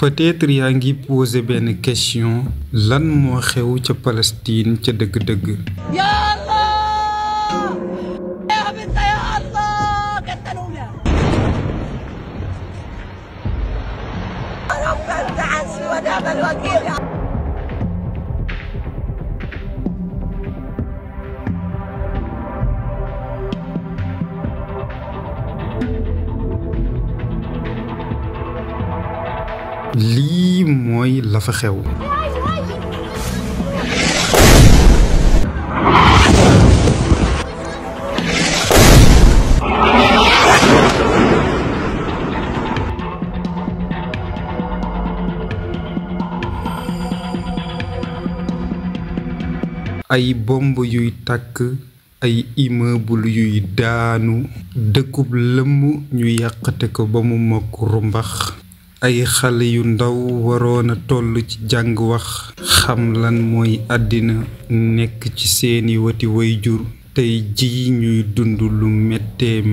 peut-être yaa ngi poser benn question lan moo xew ca Palestine ca dëgg-dëgg. Ya Allah ya habibta ya Allah قتلونا رب انت حسبي ونعم الوكيل. lii mooy la fa xew. ay bomb yuy tàkk, ay immeuble yuy daanu, dëkkub lëmm ñu yàqate ko ba mu mokk rumbax. ay xale yu ndaw waroon a toll ci jàng wax xam lan mooy àddina nekk ci seeni wati wayjur tey ji ñuy dund lu métti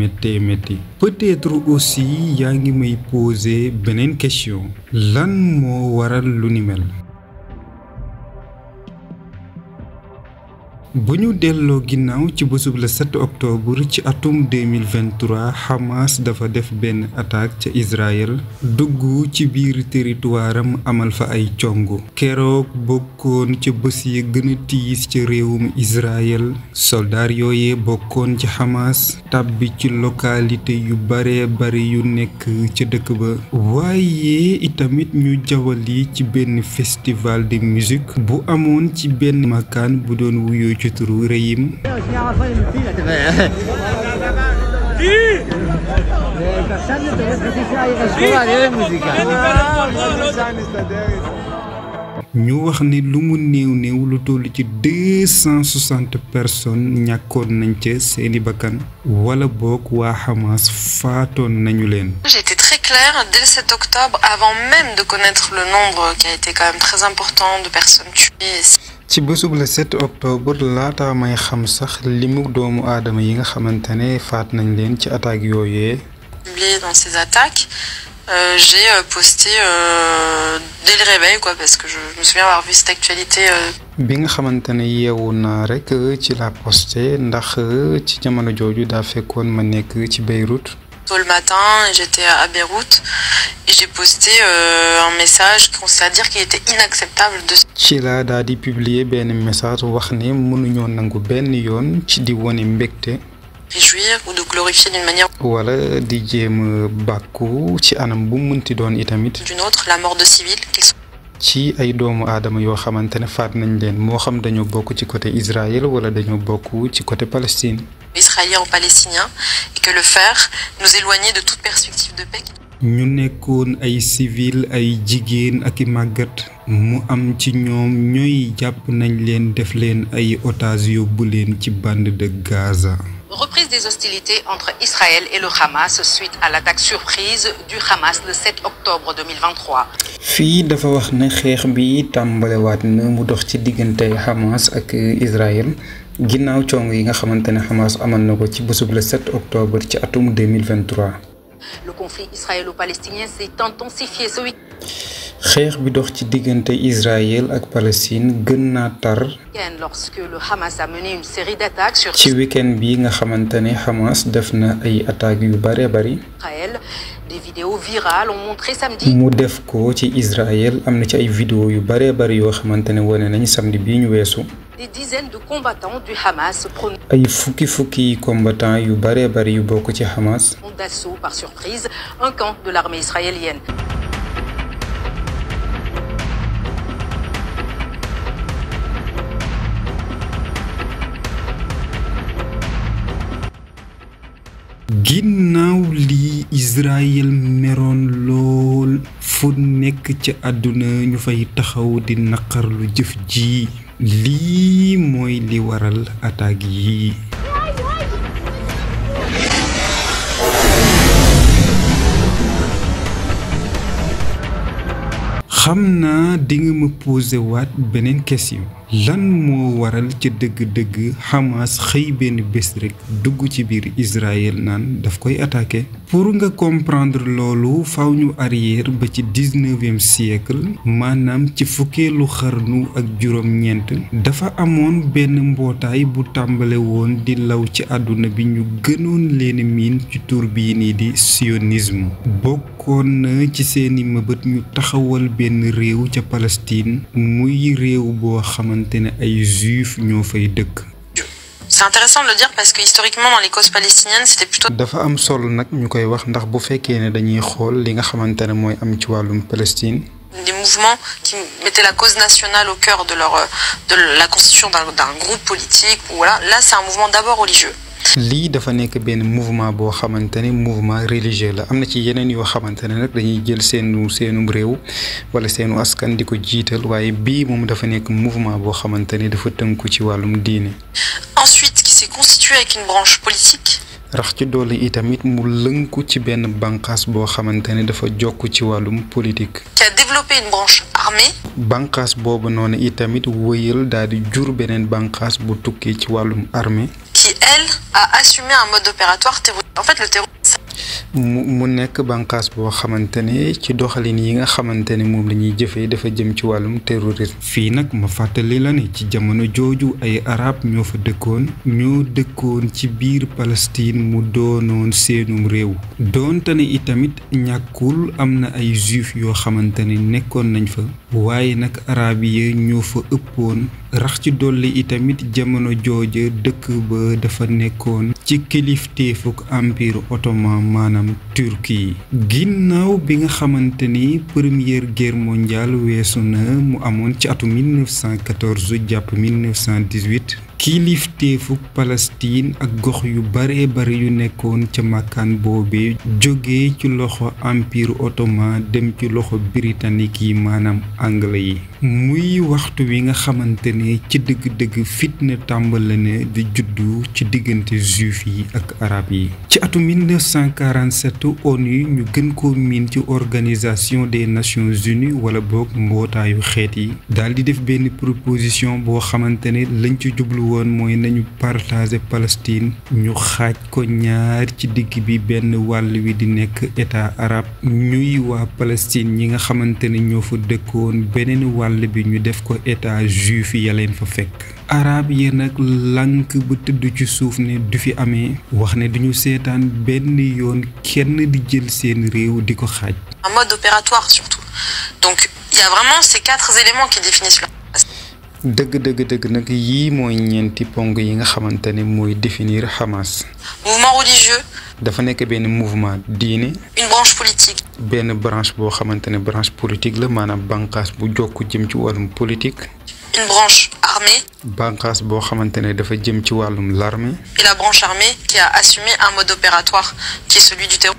peut-être aussi yaa ngi may poser beneen question lan moo waral lu ni mel. bu ñu delloo ginnaaw ci bésub le 7 octobre ci atum 2023 Hamas dafa def benn attaque ca Israël dugg ci biir territoiram amal fa ay congu keroog bokkoon ca bés yi gën a tiis ca réewum Israël soldaar yooye bokkoon ci Hamas tàbbi ci localité yu bare yu nekk ca dëkk ba waaye itamit ñu jawali ci benn festival de musique bu amoon ci benn makaan bu doon wuyoo ci turu Reyim. ñu wax ni lu mu néew lu toll ci 260 personnes ñàkkoon nañ ca seeni bakkan wala boog waa Hamas faatoon nañu leen. J'étais très claire dès le 7 octobre avant même de connaître le nombre qui a été quand même très important de personnes tuées. ci bésub le 7 octobre laata may xam sax limu doomu aadama yi nga xamante ne faat nañ leen ci attaque yooyee. Publié dans ces attaques, j'ai posté dès le réveil quoi parce que je me souviens avoir vu cette actualité. bi nga xamante ne yeewu naa rek ci la posté ndax ci jamono jooju daa fekkoon ma nekk ci Beyrouth. Tôt le matin, j'étais à Beyrouth et j'ai posté un message qui consistait à dire qu'il était inacceptable de. ci la daa di publier benn message wax ne mënuñoo nangu benn yoon ci di wone mbégte. réjouir ou de glorifier d'une manière. wala di jéem bàkku ci anam bu mënti doon itamit. d'une autre la mort de civils. ci ay doomu aadama yoo xamante ne faat nañ leen moo xam dañoo bokk ci côté Israël wala dañoo bokk ci côté Palestine. Israéliens ou palestiniens et que le faire nous éloignait de toute perspective de paix. ñu nekkoon ay civil ay jigéen ak i màggat mu am ci ñoom ñooy jàpp nañ leen def leen ay otages yóbbu leen ci bande de Gaza. Reprise des hostilités entre Israël et le Hamas suite à l'attaque surprise du Hamas le 7 octobre 2023. fii dafa wax ne xeex bi tàmbalewaat na mu dox ci diggante Hamas ak Israël ginnaaw cong yi nga xamante ne Hamas amal na ko ci bésub le 7 octobre ci atum 2023. Le conflit israélo-palestinien s'est intensifié ce week-end. xeex bi dox ci diggante Israël ak Palestine gën naa tar. lorsque le Hamas a mené une série d'attaques sur. ci week-end bi nga xamante ne Hamas def na ay attaques yu bari. Israël, des vidéos virales ont montré samedi. mu def ko ci Israël am na ci ay vidéo yu bari yoo xamante ne wane nañ samedi bii ñu weesu. Des dizaines de combattants du Hamas ay fukki combattants yu bari yu bokk ci Hamas. d'assaut par surprise un camp de l'armée israélienne. ginnaaw lii Israël meroon lool fu nekk ci àdduna ñu fay taxaw di naqarlu jëf ji lii mooy li waral attaque yi. xam naa di nga ma posé waat beneen question lan moo waral ca dëgg-dëgg Hamas xëy benn bés rek dugg ci biir Israël naan daf koy attaqué pour nga comprendre loolu faaw ñu arrière ba ci 19e siècle maanaam ci fukkeelu xarnu ak juróom-ñeent dafa amoon benn mbootaay bu tàmbale woon di law ci àdduna bi ñu gënoon leen miin ci tur bii nii di sionisme bokkoon na ci seeni mëbët ñu taxawal benn réew ca Palestine muy réew boo xamante ne ay juif ñoo fay dëkk. C'est intéressant de le dire parce que historiquement dans les causes palestiniennes c'était plutôt. dafa am solo nag ñu koy wax ndax bu fekkee ne dañuy xool li nga xamante ne mooy am ci wàllum Palestine. Des mouvements qui mettaient la cause nationale au cœur de la constitution d'un groupe politique. Voilà, là c'est un mouvement d'abord religieux. lii dafa nekk benn mouvement boo xamante ne mouvement religieux la am na ci yeneen yoo xamante ne nag dañuy jël seenum réew wala seenu askan di ko jiital waaye bii moom dafa nekk mouvement boo xamante ne dafa tënku ci wàllum diine. Ensuite qui s'est constitué avec une branche politique. rax ci doole itamit mu lënku ci benn bànqaas boo xamante ne dafa jokk ci wàllum politique. Qui a développé une branche armée. bànqaas boobu noonu itamit wëyal daal di jur beneen bànqaas bu tukkee ci wàllum armée. Qui elle a assumé un mode opératoire terroriste. En fait le terrorisme. mu nekk bànqaas boo xamante ne ci doxalin yi nga xamante ne moom la ñuy jëfee dafa jëm ci wàllum terrorisme. fii nag ma fàttali la ne ci jamono jooju ay arab ñoo fa dëkkoon ci biir Palestine mu doonoon seenum réew doonte ne itamit ñàkkul am na ay juif yoo xamante ne nekkoon nañ fa waaye nag arab yi ñoo fa ëppoon rax ci dolli itamit jamono jooja dëkk ba dafa nekkoon ci kilifteefuk empire ottoman maanaam Turquie ginnaaw bi nga xamante ni première guerre mondiale weesu na mu amoon ci atu 1914 jàpp 1918 kilifteefuk Palestine ak gox yu bare yu nekkoon ca màkkaan boobee jóge ci loxo empire ottoman dem ci loxo britannique yi maanaam anglais yi muy waxtu wi nga xamante ne ci dëgg-dëgg fitna tàmbale na di juddu ci diggante juif yi ak arab yi ci atu 1947 ONU ñu gën koo miin ci organisation des nations unies wala boog mbootaayu xeet yi daal di def benn proposition boo xamante ne lañ ci jublu woon mooy nañu partager Palestine ñu xaaj ko ñaar ci digg bi benn wàll wi di nekk état arabe ñuy waa Palestine ñi nga xamante ne ñoo fa dëkkoon beneen wàll bi ñu def ko état juif ya leen fa fekk arab yi nag lànk ba tëdd ci suuf ne du fi amee wax ne duñu seetaan benn yoon kenn di jël seen réew di ko xaaj. Un mode opératoire surtout. Donc il y a vraiment ces 4 éléments qui définissent le. dëgg nag yii mooy ñeenti ponk yi nga xamante ne mooy définir Hamas. Mouvement religieux. dafa nekk benn mouvement diine. Une branche politique. benn branche boo xamante ne branche politique la maanaam bànqaas bu jokk jëm ci wàllum politique. Une branche armée. bànqaas boo xamante ne dafa jëm ci wàllum l'armée. Et la branche armée qui a assumé un mode opératoire qui est celui du terrorisme.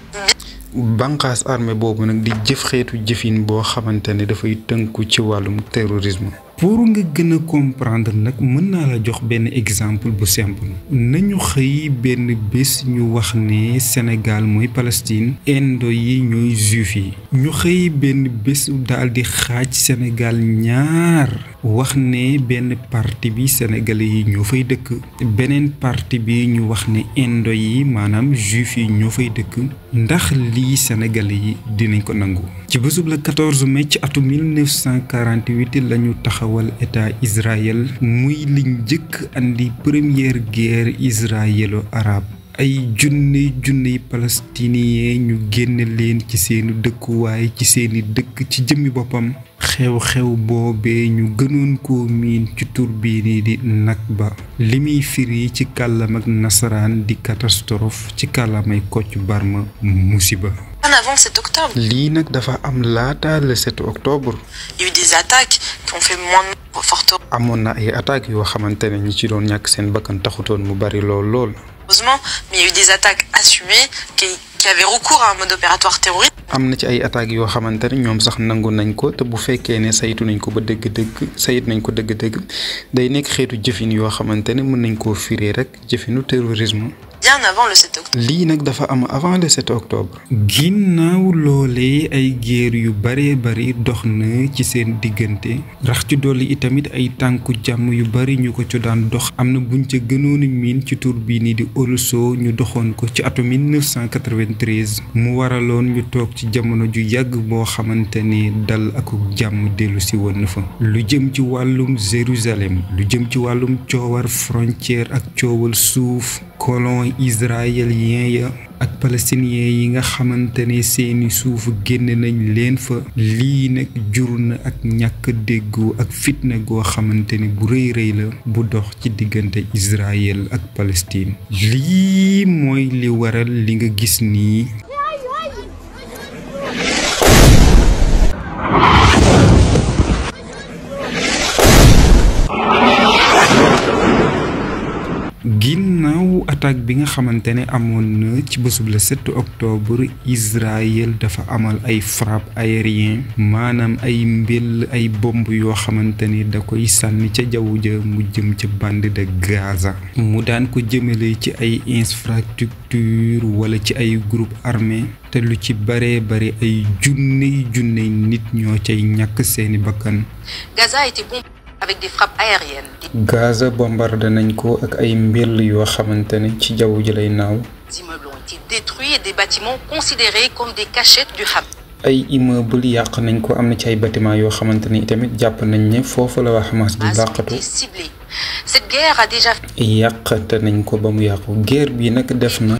bànqaas armée boobu nag di jëf xeetu jëfin boo xamante ne dafay tënku ci wàllum terrorisme. pour nga gën a comprendre nag mën naa la jox benn exemple bu simple nañu xëy benn bés ñu wax ne Sénégal mooy Palestine indo yi ñooy juif yi ñu xëy benn bés daal di xaaj Sénégal ñaar wax ne benn parti bi sénégalais yi ñoo fay dëkk beneen parti bi ñu wax ne indo yi maanaam juif yi ñoo fay dëkk ndax lii sénégalais yi dinañ ko nangu ci bésub la 14 mai ci atu 1948 lañu taxawal état Israël muy li njëkk andi première guerre israélo-arabe ay junni palestiniens ñu génne leen ci seeni dëkkuwaay ci seeni dëkk ci jëmmi boppam xew-xew boobee ñu gënoon koo miin ci tur bii nii di Nakba li muy firi ci kàllam ak nasaraan di catastrophe ci kàllamay Kocc Barma musiba. Avant le 7 octobre. lii nag dafa am laata le 7 octobre. Il y a eu des attaques qui ont fait moins de fortes. amoon na ay attaques yoo xamante ne ñi ci doon ñàkk seen bakkan taxutoon mu bari lool. Heureusement, mais il y a eu des attaques assumées qui avaient recours à un mode opératoire terroriste. am na ci ay attaques yoo xamante ne ñoom sax nangu nañ ko te bu fekkee ne saytu nañ ko ba dëgg-dëgg day nekk xeetu jëfin yoo xamante ne mën nañ koo firee rek jëfinu terrorisme. bien avant le 7 octobre. lii nag dafa am avant le 7 octobre. ginnaaw loolee ay guerre yu bare bari dox na ci seen diggante rax ci dolli itamit ay tànku jàmm yu bari ñu ko ci daan dox am na buñ ca gënoon a miin ci tur bii nii di Oluso ñu doxoon ko ci atum 1993 mu waraloon ñu toog ci jamono ju yàgg boo xamante ne dal ak jàmm dellu si woon na fa lu jëm ci wàllum Jérusalem lu jëm ci wàllum coowar frontière ak coowal suuf colon israélien ya ak palestinien yi nga xamante ne seeni suuf génn nañ leen fa lii nag jur na ak ñàkk déggoo ak fitna goo xamante ne bu rëy rëy la bu dox ci diggante Israël ak Palestine lii mooy li waral li nga gis nii ginnaaw attaque bi nga xamante ne amoon na ci bésub le 7 octobre Israël dafa amal ay frappe aérien maanaam ay mbell ay bomb yoo xamante ne da koy sànni ca jaww ja mu jëm ca bande de Gaza mu daan ko jëmale ci ay infrastructure wala ci ay groupe armé te lu ci bare bare ay junney nit ñoo cay ñàkk seeni bakkan. Gaza a été bombardé avec des frappes aériennes. Gaza bombardé nañ ko ak ay mbell yoo xamante ne ci jaww ji lay naaw. Des immeubles ont été détruits et des bâtiments considérés comme des cachettes du Hamas. ay immeuble yàq nañ ko am na ci ay bâtiment yoo xamante ne tamit jàpp nañ ne foofu la waa Hamas di làqatu. Cette guerre a déjà yàqate nañ ko ba mu yàqu guerre bi nag def na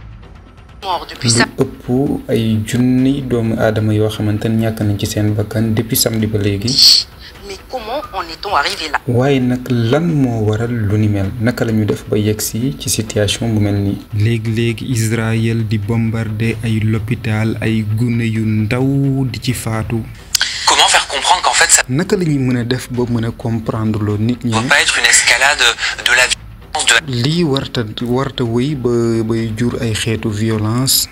lu ëpp ay junni doomu aadama yoo xamante ne ñàkk nañ ci seen bakkan depuis samedi ba léegi. Mais comment en est-on arrivé là? waaye nag lan moo waral lu ni mel naka la ñu def ba yegsi ci situation bu mel nii. léegi Israël di bombarder ay l'hôpital ay gune yu ndaw di ci faatu. Comment faire comprendre qu'en fait ça naka la ñuy mën a def ba mën a comprendre loo nit ñi. ne peut pas être une escalade de la violence de la... lii warta wéy bay jur ay xeetu violence.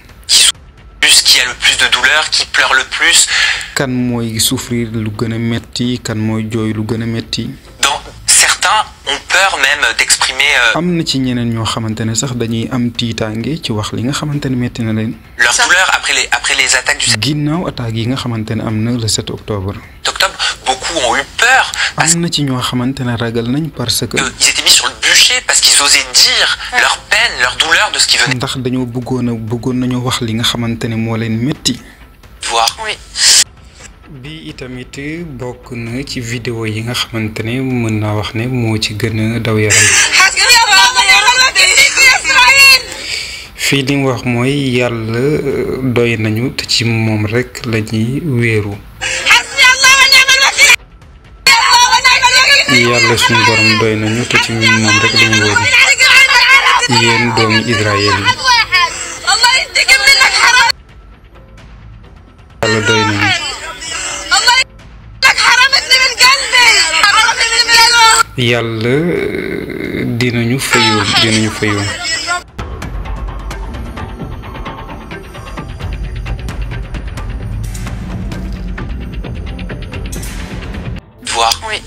qui a le plus de douleur, qui pleure le plus. kan mooy souffrir lu gën a metti kan mooy jooy lu gën a metti. Donc certains ont peur même d'exprimer am na ci ñeneen ñoo xamante ne sax dañuy am tiitaange ci wax li nga xamante ne metti na leen. leur douleur après les attaques du 7 ginnaaw attaques yi nga xamante ne am na le 7 octobre. octobre. Beaucoup ont eu peur parce am na ci ñoo xamante ne ragal nañ parce que ils étaient mis sur le bûcher parce qu'ils osaient dire leur peine, leur douleur de ce qui venait ndax dañoo bëggoon nañoo wax li nga xamante ne moo leen metti. de voir. Oui. bi itamit bokk na ci vidéo yi nga xamante ne mën naa wax ne moo ci gën a daw yaram. fii li mu wax mooy yàlla doy nañu te ci moom rek la ñuy wéeru. yàlla suñu borom doy nañu te ci moom rek la ñuy wéeru. yéen doomi Israël yi. yàlla doy nañu. yàlla dinañu fayoon. Voir. Oui.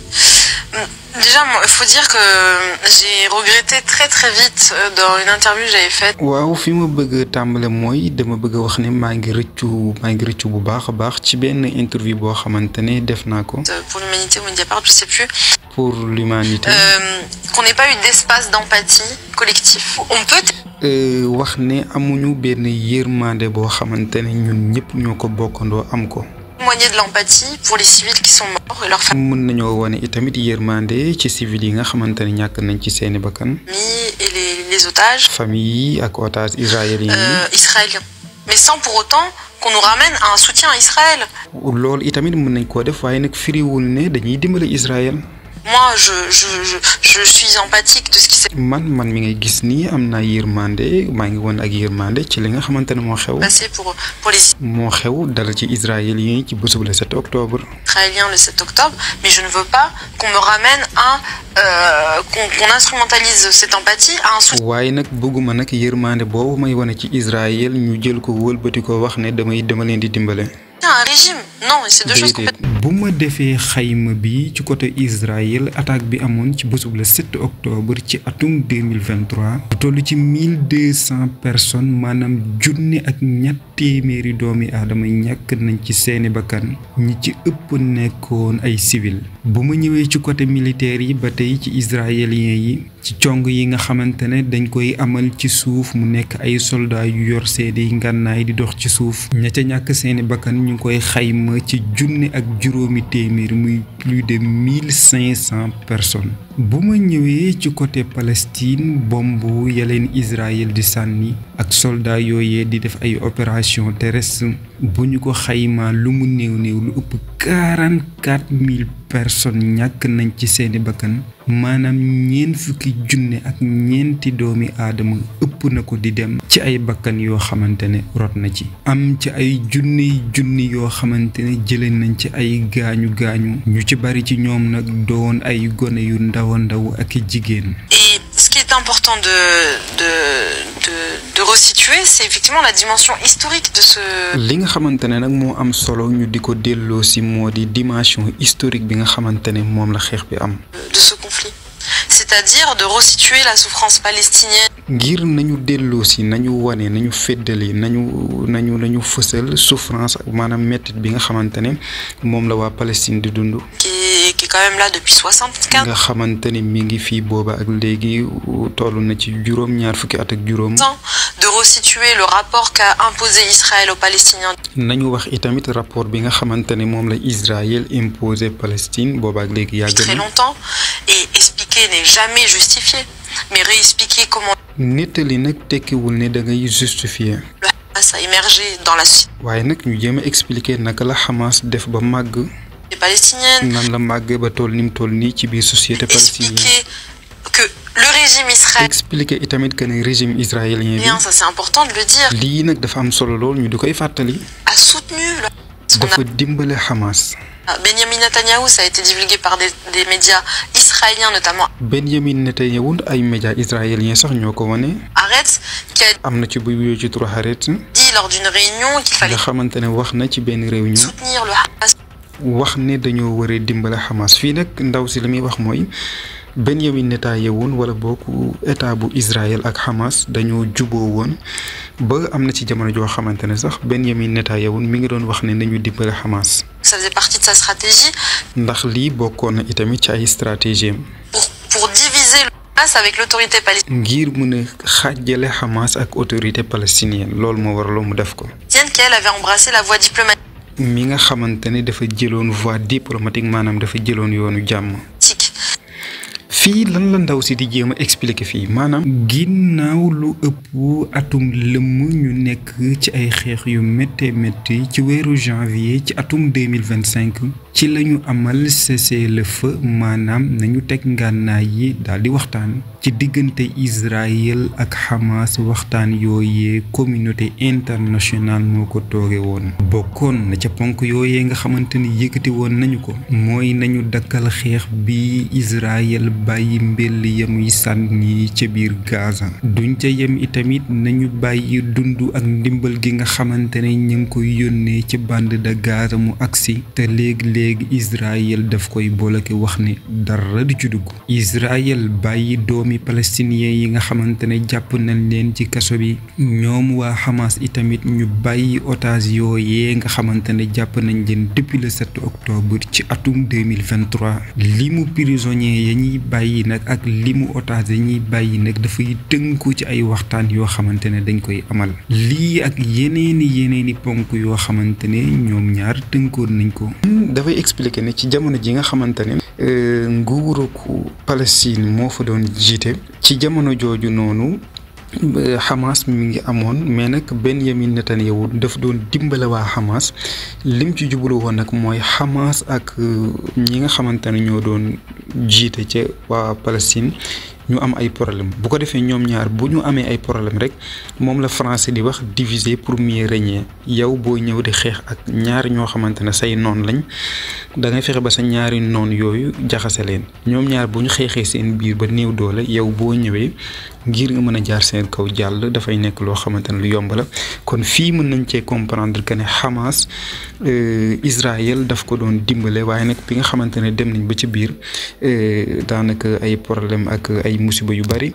Déjà, il faut dire que j'ai regretté très très vite dans une interview que j'avais faite. waaw fi ma bëgg a tàmbale mooy dama bëgg a wax ne maa ngi rëccu bu baax a baax ci benn interview boo xamante ne def naa ko. Pour l'humanité ou Mediapart, je sais plus. pour l'humanité. Qu'on n'ait pas eu d'espace d'empathie collectif. On peut. wax ne amuñu benn yërmande boo xamante ne ñun ñëpp ñoo ko bokkandoo am ko. Témoigner de l'empathie pour les civils qui sont morts et leurs familles. mën nañoo wane itamit yërmande ci civil yi nga xamante ne ñàkk nañ ci seeni bakkan. Et les otages. famille yi ak otages israéliens yi. Israéliens. Mais sans pour autant qu'on nous ramène à un soutien à Israël. loolu itamit mën nañ koo def waaye nag firiwul ne dañuy dimbale Israël. Moi, je suis empathique de ce qui s'est man mi ngay gis nii am naa yërmande maa ngi woon ak yërmande ci li nga xamante ne moo xew. passé pour les moo xew dal ci israéliens yi ci bésub le 7 octobre. Israéliens le 7 octobre, mais je ne veux pas qu'on me ramène à qu'on instrumentalise cette empathie à un soutien. waaye nag bëgguma nag yërmande boobu may wane ci Israël ñu jël ko wëlbati ko wax ne dama leen di dimbale. Un régime, non, c'est deux choses complètement. bu ma defee xayma bi ci côté Israël attaque bi amoon ci bésub le 7 octobre ci atum 2023 lu toll ci 1200 personnes maanaam junni ak ñett téeméeri doomi aadama ñàkk nañ ci seeni bakkan ñi ci ëpp nekkoon ay civil. bu ma ñëwee ci côté militaire yi ba tey ci israélien yi ci cong yi nga xamante ne dañ koy amal ci suuf mu nekk ay soldats yu yor seeni ngànnaay di dox ci suuf ña ca ñàkk seeni bakkan ñu ngi koy xayma ci junni ak juróomi téeméer muy plus de 1500 personnes. bu ma ñëwee ci côté Palestine bomb ya leen Israël di sànni ak soldats yooyee di def ay opération terrestre bu ñu ko xaymaa lu mu néew lu ëpp 44 000 personnes ñàkk nañ ci seeni bakkan maanaam ñeent fukki junne ak ñeenti doomi aadama ëpp na ko di dem ci ay bakkan yoo xamante ne rot na ci am ci ay junni yoo xamante ne jëlee nañ ci ay gaañu ñu ci bari ci ñoom nag doon ay gone yu ndaw ak jigéen. Et ce qui est important de resituer, c'est effectivement la dimension historique de ce. li nga xamante ne nag moo am solo ñu di ko delloo si moo di dimension historique bi nga xamante ne moom la xeex bi am. De ce conflit. C'est-à-dire de resituer la souffrance palestinienne. ngir nañu delloo si nañu wane nañu feddali nañu fësal souffrance ak maanaam mettit bi nga xamante ne moom la waa Palestine di dund. qui est quand même là depuis 75. nga xamante ne mi ngi fii booba ak léegi toll na ci juróom-ñaar fukki at ak juróom. de resituer le rapport qu'a imposé Israël aux Palestiniens. nañu wax itamit rapport bi nga xamante ne moom la Israël imposé Palestine booba ak léegi yàgg na. très longtemps et expliquer n'est jamais justifié mais réexpliquer comment. nettali nag tekkiwul ne da ngay justifier. le Hamas a émergé dans la société. waaye nag ñu jéem a expliquer naka la Hamas def ba màgg. palestinienne. nan la màgg ba toll ni mu toll nii ci biir société palestinienne. expliquer que le régime israélien. expliquer itamit que ne régime israélien bi. ça c'est important de le dire. lii nag dafa am solo lool ñu di koy fàttali. a soutenu le. dafa dimbale Hamas. Benjamin Netanyahou, ça a été divulgué par des médias israéliens notamment. Benjamin Netanyahou ay médias israéliens sax ñoo ko wane. Haaretz qui a. am na ci bu wuyoo ci turu Haaretz. dit lors d'une réunion qu'il fallait. nga xamante ne wax na ci benn réunion. soutenir le Hamas. wax ne dañoo war a dimbale Hamas fii nag ndaw si li muy wax mooy Benjamin Netanyahou wala bokk état bu Israël ak Hamas dañoo juboo woon ba am na ci jamono joo xamante ne sax Benjamin Netanyahou mi ngi doon wax ne nañu dimbale Hamas. ça faisait partie de sa stratégie. ndax lii bokkoon na itamit ci ay stratégie pour diviser le Hamas avec l'autorité palestinienne. ngir mën a xaajale Hamas ak autorité palestinienne loolu moo waraloo mu def ko. qui elle avait embrassé la voie diplomatique. mi nga xamante ne dafa jëloon voie diplomatique maanaam dafa jëloon yoonu jàmm. fii lan la ndaw si di jéem a expliquer fii maanaam. ginnaaw lu ëpp atum lëmm ñu nekk ci ay xeex yu métti ci weeru janvier ci atum 2025 ci lañu amal cessez-le-feu maanaam nañu teg ngànnaay yi daal di waxtaan ci diggante Israël ak Hamas waxtaan yooyee communauté internationale moo ko tooge woon. bokkoon na ca ponk yooyee nga xamante ni yëkkati woon nañu ko mooy nañu dakkal xeex bi Israël bàyyi mbell ya muy sànni ca biir Gaza duñ ca yem itamit nañu bàyyi dund ak ndimbal gi nga xamante ne ñu ngi koy yónnee ci bande de Gaza mu agsi te léegi Israël daf koy bloqué wax ne dara du ci dugg. Israël bàyyi doomi palestinien yi nga xamante ne jàpp nañ leen ci kaso bi ñoom waa Hamas itamit ñu bàyyi otage yooyee nga xamante ne jàpp nañ leen depuis le 7 octobre ci atum 2023 limu prisonnier ya ñuy bàyyi nag ak limu otage ya ñuy bàyyi nag dafay tënku ci ay waxtaan yoo xamante ne dañ koy amal lii ak yeneeni ponk yoo xamante ne ñoom ñaar tënkoon nañ ko. dafay expliquer ne ci jamono ji nga xamante ne nguuruku Palestine moo fa doon jiite ci jamono jooju noonu Hamas mi ngi amoon mais nag Benjamin Netanyahu daf doon dimbale waa Hamas lim ci jublu woon nag mooy Hamas ak ñi nga xamante ne ñoo doon jiite ca waa Palestine ñu am ay problème bu ko defee ñoom ñaar bu ñu amee ay problème rek moom la français di wax diviser pour mieux régner yow boo ñëw di xeex ak ñaar ñoo xamante ne say noon lañ da ngay fexe ba sa ñaari noon yooyu jaxase leen ñoom ñaar bu ñu xeexee seen biir ba néew doole yow boo ñëwee ngir nga mën a jaar seen kaw jàll dafay nekk loo xamante ne lu yomb la kon fii mën nañ cee comprendre que ne Hamas Israël daf ko doon dimbale waaye nag bi nga xamante ne dem nañ ba ci biir daanaka ay problème ak ay musiba yu bari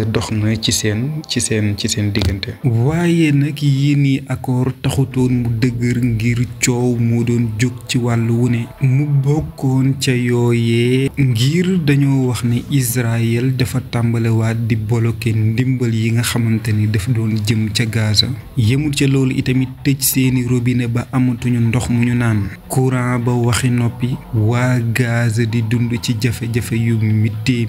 dox na ci seen diggante. waaye nag yii nii accord taxutoon mu dëgër ngir coow moo doon jóg ci wàllu wu ne mu bokkoon ca yooyee ngir dañoo wax ne Israël dafa tàmbalewaat di bloqué ndimbal yi nga xamante ni daf doon jëm ca Gaza yemul ca loolu itamit tëj seeni robinet ba amatuñu ndox mu ñu naan courant ba waxi noppi waa Gaza di dund ci jafe-jafe yu miti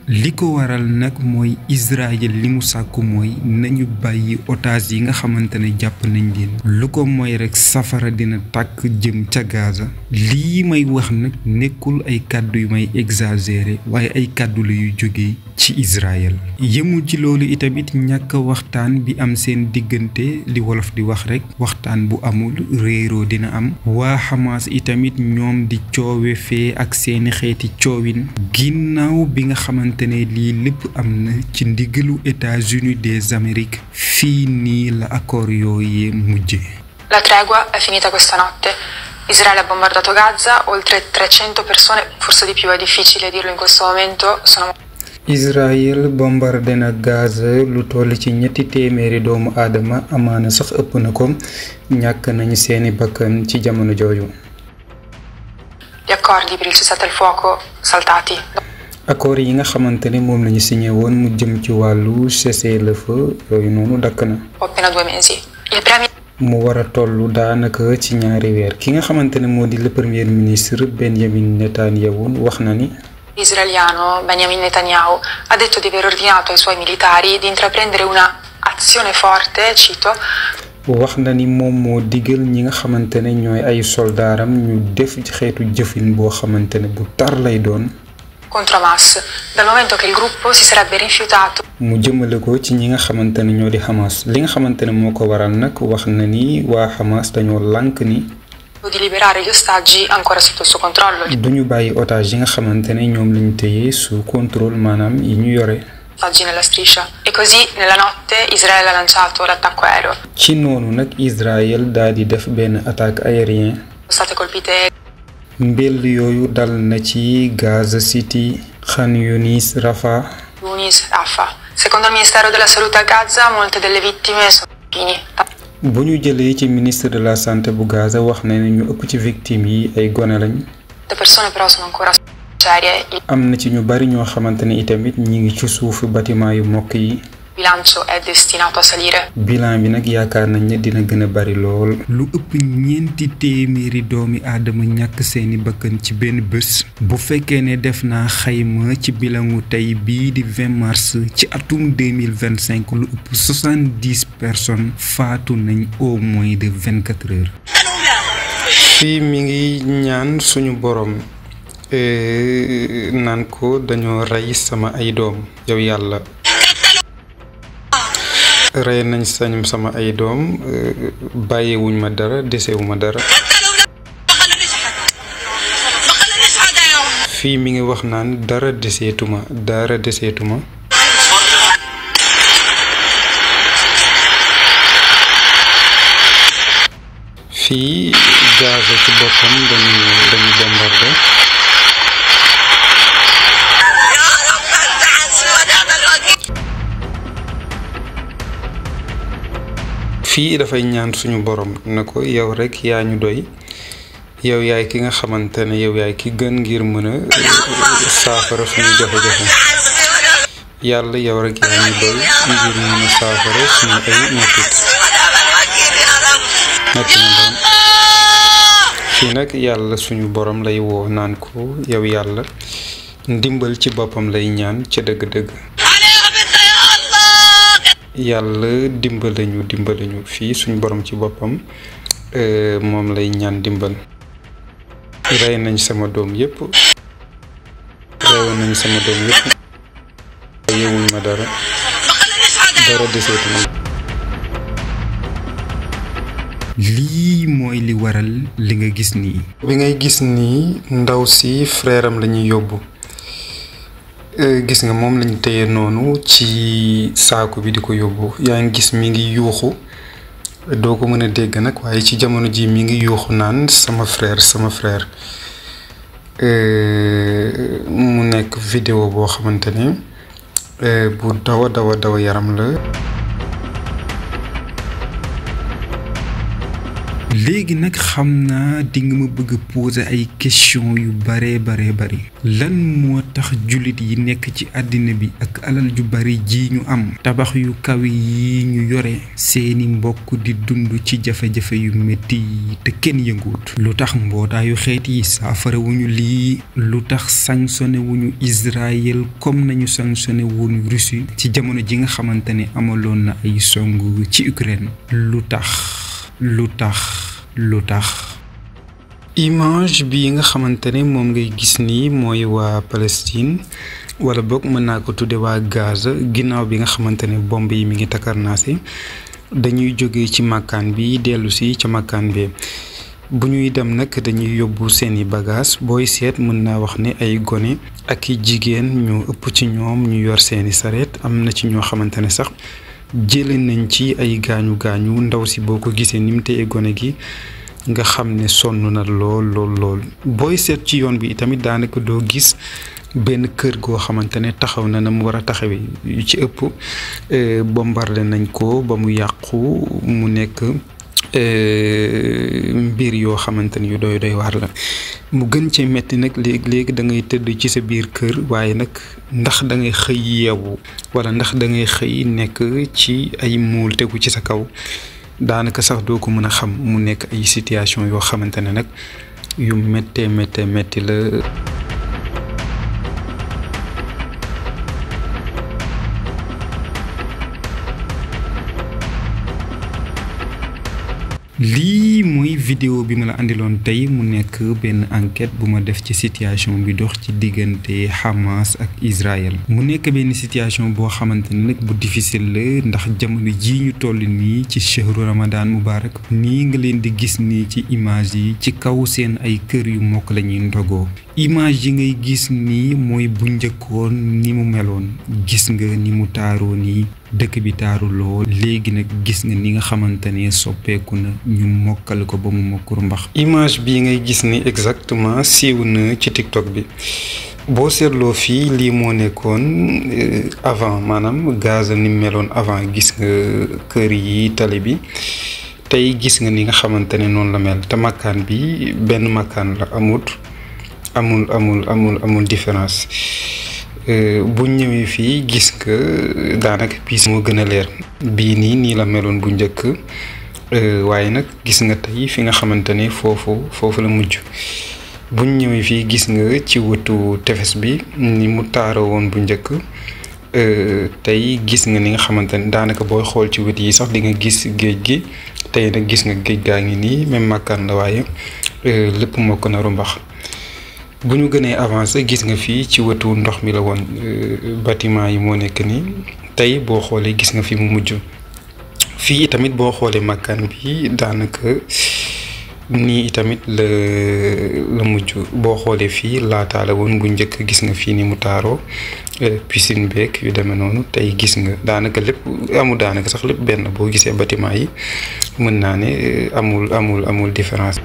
li ko waral nag mooy Israël li mu sàkku mooy nañu bàyyi otage yi nga xamante ne jàpp nañ leen lu ko mooy rek safara dina tàkk jëm ca Gaza lii may wax nag nekkul ay kàddu yu may exagéré waaye ay kàddu la yu jóge ci Israël yemul ci loolu itamit ñàkk waxtaan bi am seen diggante li wolof di wax rek waxtaan bu amul réeroo dina am waa Hamas itamit ñoom di coowe fee ak seeni xeeti coowin ginnaaw bi nga xamante ne lii lépp am na ci ndigalu États-Unis des Amériques fii nii la accord yooyee mujje. La tregua è finita questa notte. Israele ha bombardato Gaza, oltre 300 persone, forse di più, è difficile dirlo in questo momento, sono Israël bombardé na Gaza lu toll ci ñetti téeméeri doomu aadama amaana sax ëpp na ko ñàkk nañu seeni bakkan ci jamono jooju. Gli accordi per il cessate il fuoco saltati. accord yi nga xamante ne moom lañu signé woon mu jëm ci wàllu cessez-le-feu yooyu noonu dakk na. Appena 2 mesi. Il premier mu war a tollu daanaka ci ñaari weer ki nga xamante ne moo di le premier ministre Benjamin Netanyahu wax na ni. Israeliano Benjamin Netanyahu ha detto di aver ordinato ai suoi militari di intraprendere una azione forte, cito. wax na ni moom moo digal ñi nga xamante ne ñooy ay soldaaram ñu def xeetu jëfin boo xamante ne bu tar lay doon. Contro Hamas, dal momento che il gruppo si sarebbe rifiutato. mu jëmale ko ci ñi nga xamante ne ñoo di Hamas li nga xamante ne moo ko waral nag wax na ni waa Hamas dañoo lànk ni. Di liberare gli ostaggi ancora sotto il suo controllo. duñu bàyyi otage yi nga xamante ne ñoom lañu téye sous contrôle maanaam yi ñu yore. Ostaggi nella striscia. E così nella notte Israele ha lanciato l'attacco aereo. ci noonu nag Israël daal di def benn attaque aérien. State colpite. mbell yooyu dal na ci Gaza City, Khan Yunis, Rafah. Secondo il Ministero della Salute a Gaza, molte delle vittime sono bambini. bu ñu jëlee ci ministre de la santé bu Gaza wax na ne ñu ëpp ci victimes yi ay gone lañ. Le persone però sono ancora serie. am na ci ñu bari ñoo xamante ne itamit ñi ngi ci suufu bâtiment yu mokk yi. Il bilancio è destinato a salire. bilan bi nag yaakaar nañ ne dina gën a bari lool. lu ëpp ñeenti téeméeri doomi aadama ñàkk seeni bakkan ci benn bés. bu fekkee ne def naa xayma ci bilangu tey bii di 20 mars ci atum 2025 lu ëpp 70 personnes faatu nañ au moins de 24 heures. fii mi ngi ñaan suñu borom naan ko dañoo rey sama ay doom yow yàlla. rey nañ sañum sama ay doom bàyyiwuñ ma dara desewuma dara. fii mi ngi wax naan dara deseetuma. fii Gaza ci boppam dañu bombardé. fii dafay ñaan suñu borom na ko yow rek yaa ñu doy yow yaay ki nga xamante ne yow yaay ki gën ngir mën a saafara suñu jafe-jafe yàlla yow rek yaa ñu doy ngir mën a saafara suñu ay mettit fii nag yàlla suñu borom lay woo naan ko yow yàlla ndimbal ci boppam lay ñaan ca dëgg-dëgg yàlla dimbale ñu fii suñu borom ci boppam moom lay ñaan dimbal. rey nañ sama doom yépp yewuñ ma dara deseetu ma lii mooy li waral li nga gis nii. bi ngay gis nii ndaw si frère am la ñuy yóbbu gis nga moom lañu téye noonu ci saako bi di ko yóbbu yaa ngi gis mi ngi yuuxu doo ko mën a dégg nag waaye ci jamono ji mi ngi yuuxu naan sama frère mu nekk vidéo boo xamante ne bu daw yaram la. léegi nag xam naa di nga ma bëgg poser ay question yu bare lan moo tax jullit yi nekk ci àddina bi ak alal ju bari ji ñu am tabax yu kaw yi ñu yore seeni mbokk di dund ci jafe-jafe yu metti yi te kenn yënguut lu tax mbootaayu xeet yi saafara wuñu lii lu tax sanctionné wuñu Israël comme nañu sanctionné wuñu Russie ci jamono ji nga xamante ne amaloon na ay song ci Ukraine lu tax image bi nga xamante ne moom ngay gis nii mooy waa Palestine wala boog mën naa ko tudde waa Gaza ginnaaw bi nga xamante ne bomb yi mi ngi takarnaase dañuy jóge ci makkaan bi dellu si ca makkaan bi bu ñuy dem nag dañuy yóbbu seeni bagage booy seet mën naa wax ne ay gone ak i jigéen ñu ëpp ci ñoom ñu yor seeni sareet am na ci ñoo xamante ne sax jëlee nañ ci ay gaañu ndaw si boo ko gisee ni mu téye gone gi nga xam ne sonn na lool booy seet ci yoon bi tamit daanaka doo gis benn kër goo xamante ne taxaw na mu war a taxawee yu ci ëpp bombardé nañ ko ba mu yàqu mu nekk mbir yoo xamante ni yu doy waar la mu gën cee metti nag léegi da ngay tëdd ci sa biir kër waaye nag ndax da ngay xëy yeewu wala ndax da ngay xëy nekk ci ay muul tegu ci sa kaw daanaka sax doo ko mën a xam mu nekk ay situation yoo xamante ne nag yu metti la. lii mooy vidéo bi ma la andiloon tey mu nekk benn enquête bu ma def ci situation bi dox ci diggante Hamas ak Israël mu nekk benn situation boo xamante ne nag bu difficile la ndax jamono ji ñu toll nii ci shahru Ramadan Mubarak nii nga leen di gis nii ci image yi ci kaw seen ay kër yu mokk la ñuy ndogoo image yi ngay gis nii mooy bu njëkkoon ni mu meloon gis nga ni mu taaroo nii dëkk bi taaru lool léegi nag gis nga ni nga xamante ne soppeeku na ñu mokkal ko ba mu mokkuru mbax image bi ngay gis ni exactement siiw na ci TikTok bi boo seetloo fii lii moo nekkoon avant maanaam Gaza ni meloon avant gis nga kër yi tali bi tey gis nga ni nga xamante ne noonu la mel te makkaan bi benn makkaan la amul différence bu ñëwee fii gis nga daanaka piis moo gën a leer bii nii la meloon bu njëkk waaye nag gis nga tey fi nga xamante ne foofu la mujj bu ñëwee fii gis nga ci wetu tefes bi ni mu taaroo woon bu njëkk tey gis nga ni nga xamante ne daanaka booy xool ci wet yi sax di nga gis géej gi tey nag gis nga géej gaa ngi nii même makkaan la waaye lépp moo ko naru mbax bu ñu gënee avancé gis nga fii ci wetu ndox mi la woon bâtiment yi moo nekk nii tey boo xoolee gis nga fi mu mujj fii tamit boo xoolee makkaan bi daanaka nii tamit la mujj boo xoolee fii laataa la woon bu njëkk gis nga fii ni mu taaroo piscine beeg yu demee noonu tey gis nga daanaka lépp daanaka sax lépp benn boo gisee bâtiment yi mën naa ne amul différence.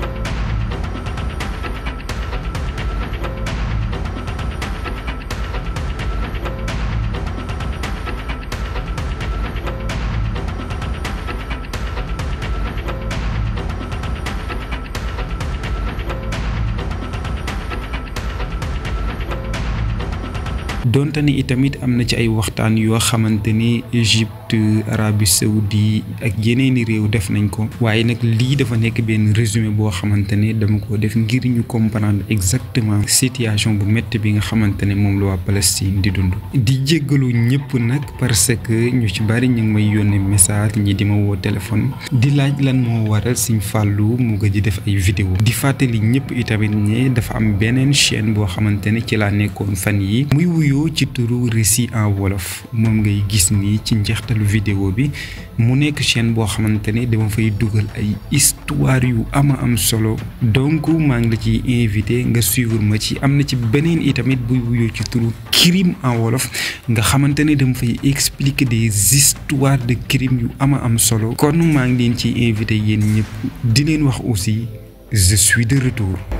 donte ni itamit am na ci ay waxtaan yoo xamante ni Égypte Arabie Saoudi ak yeneeni réew def nañ ko waaye nag lii dafa nekk benn résumé boo xamante ne dama ko def ngir ñu comprendre exactement situation bu métti bi nga xamante ne moom la waa Palestine di dund di jéggalu ñëpp nag parce que ñu ci bari ñu ngi may yónnee message ñi di ma woo téléphone di laaj lan moo waral Serigne Fallou mu gëj def ay vidéo di fàttali ñëpp itamit ne dafa am beneen chaîne boo xamante ne ci laa nekkoon fan yi muy wuyoo ci turu récit en wolof moom ngay gis nii ci njeextal njeexitalu vidéo bi mu nekk chaîne boo xamante ne dama fay dugal ay histoire yu am solo donc maa ngi la ci invité nga suivre ma ci am na ci beneen itamit buy wuyoo ci turu crime en wolof nga xamante ne dama fay expliquer des histoires de crime yu am solo kon maa ngi leen ci invité yéen ñëpp di leen wax aussi je suis de retour.